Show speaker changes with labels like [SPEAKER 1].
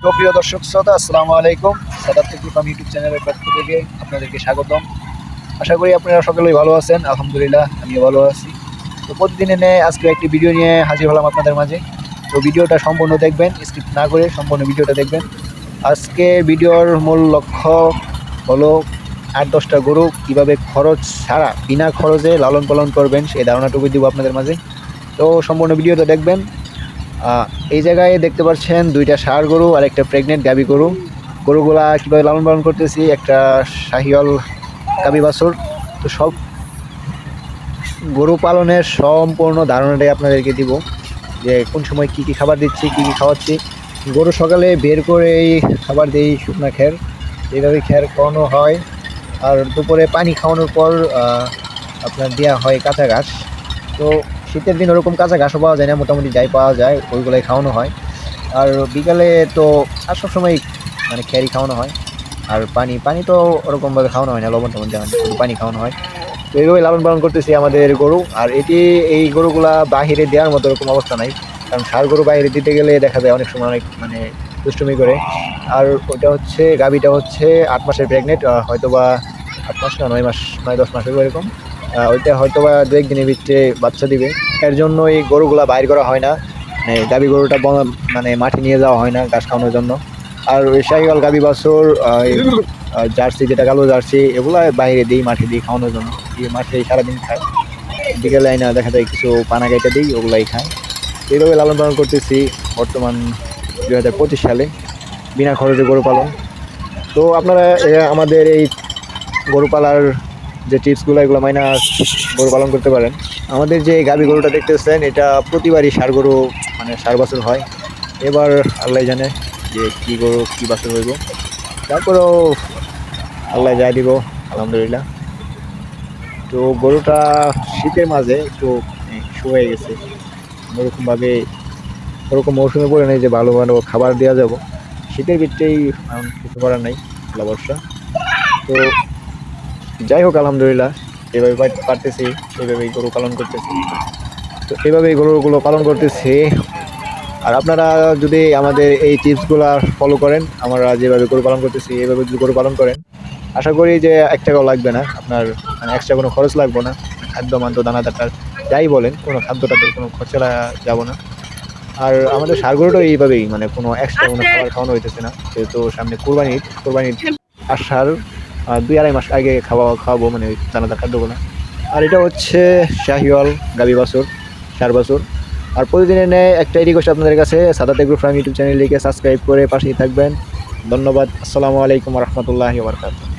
[SPEAKER 1] তো প্রিয় দর্শক শ্রোতা, আসসালামু আলাইকুম। সাদাত টেকনিক ফার্ম ইউটিউব চ্যানেলের পক্ষ থেকে আপনাদেরকে স্বাগতম। আশা করি আপনারা সকলেই ভালো আছেন। আলহামদুলিল্লাহ, আমিও ভালো আছি। তো প্রতিদিনে নেয় আজকে একটি ভিডিও নিয়ে হাজির হলাম আপনাদের মাঝে। তো ভিডিওটা সম্পূর্ণ দেখবেন, স্কিপ না করে সম্পূর্ণ ভিডিওটা দেখবেন। আজকে ভিডিওর মূল লক্ষ্য হলো 8-10টা গরু কীভাবে খরচ ছাড়া বিনা খরচে লালন পালন করবেন সেই ধারণাটুকু দিব আপনাদের মাঝে। তো সম্পূর্ণ ভিডিওটা দেখবেন। এই জায়গায় দেখতে পাচ্ছেন 2টা ষাঁড় গরু আর একটা প্রেগনেন্ট গাভী গরু। গরুগুলা কীভাবে লালন পালন করতেছি, একটা শাহিওয়াল গাভী বাছুর। তো সব গরু পালনের সম্পূর্ণ ধারণাটাই আপনাদেরকে দিব, যে কোন সময় কী কী খাবার দিচ্ছি, কী কী খাওয়াচ্ছি। গরু সকালে বের করেই খাবার দিই শুকনা খ্যার, এইভাবে খ্যার খাওয়ানো হয়। আর দুপুরে পানি খাওয়ানোর পর আপনার দেওয়া হয় কাঁচা ঘাস। তো শীতের দিন ওরকম কাঁচা ঘাসও পাওয়া যায় না, মোটামুটি যাই পাওয়া যায় ওইগুলোই খাওয়ানো হয়। আর বিকালে তো আর সবসময় মানে খ্যারি খাওয়ানো হয়। আর পানি তো ওরকমভাবে খাওয়ানো হয় না, লবণ টবণ দেওয়া হয় না, শুধু পানি খাওয়ানো হয়। তো এইভাবে লালন পালন করতেছি আমাদের গরু। আর এই গরুগুলা বাহিরে দেওয়ার মতো ওরকম অবস্থা নাই, কারণ ষাঁড় গরু বাইরে দিতে গেলে দেখা যায় অনেক সময় অনেক মানে দুষ্টুমি করে। আর ওইটা হচ্ছে গাভীটা হচ্ছে 8 মাসের প্রেগনেন্ট, হয়তো বা 8 মাস না 9 মাস 9-10 মাস হবে এরকম। ওইটা হয়তো বা 2-1 দিনের ভিতরে বাচ্চা দিবে। এর জন্য এই গরুগুলা বাইর করা হয় না, মানে গাভী গরুটা মানে মাঠে নিয়ে যাওয়া হয় না ঘাস খাওয়ানোর জন্য। আর ওই শাহিওয়াল গাভী বাছুর, জার্সি যেটা কালো জার্সি, এগুলো বাইরে দিই, মাঠে দিই খাওয়ানোর জন্য। মাঠে সারাদিন খায়, বিকেলে আইনা দেখা যায় কিছু পানা গাইটা দিই, ওগুলাই খায়। এইভাবে লালন পালন করতেছি বর্তমান 2025 সালে বিনা খরচে গরু পালন। তো আপনারা আমাদের এই গরু পালার যে টিপসগুলো, এগুলো মাইনা গরু পালন করতে পারেন। আমাদের যে গাভী গরুটা দেখতেছেন, এটা প্রতিবারই ষাঁড় গরু মানে ষাঁড় বাছুর হয়। এবার আল্লাহ জানে যে কী গরু কী বাছুর হইব, তারপরেও আল্লাহ যাই দিব, আলহামদুলিল্লাহ। তো গরুটা শীতের মাঝে একটু শুয়ে গেছে, ওরকমভাবে ওরকম মৌসুমে পড়ে নেই যে ভালো ভালো খাবার দেওয়া যাব। শীতের ভিতরেই কিছু করার নাই, আল্লাহ ভরসা। তো যাই হোক, আলহামদুলিল্লাহ যেভাবে পারতেছি সেইভাবেই গরু পালন করতেছি। তো এইভাবেই গরুগুলো পালন করতেছি। আর আপনারা যদি আমাদের এই টিপসগুলো ফলো করেন, আমরা যেভাবে গরু পালন করতেছি এইভাবে যদি গরু পালন করেন, আশা করি যে 1 টাকাও লাগবে না আপনার, মানে এক্সট্রা কোনো খরচ লাগবে না। খাদ্য মাদ্য দানাদার যাই বলেন, কোনো খাদ্যটাতে কোনো খরচা যাব না। আর আমাদের ষাঁড় গরুটাও এইভাবেই, মানে কোনো এক্সট্রা কোনো খাবার খাওয়ানো হইতেছে না, যেহেতু সামনে কোরবানির আসার 2-2.5 মাস আগে খাওয়াবো মানে ওই দানাদার খাদ্যগুলো। আর এটা হচ্ছে শাহিওয়াল গাভী বাছুর, ষাঁড় বাছুর। আর প্রতিদিনের ন্যায় একটাই রিকোয়েস্ট আপনাদের কাছে, সাদাত টেকনিক ফার্ম ইউটিউব চ্যানেলটিকে সাবস্ক্রাইব করে পাশেই থাকবেন। ধন্যবাদ। আসসালামু আলাইকুম ওয়া রাহমাতুল্লাহি ওয়া বারাকাতুহু।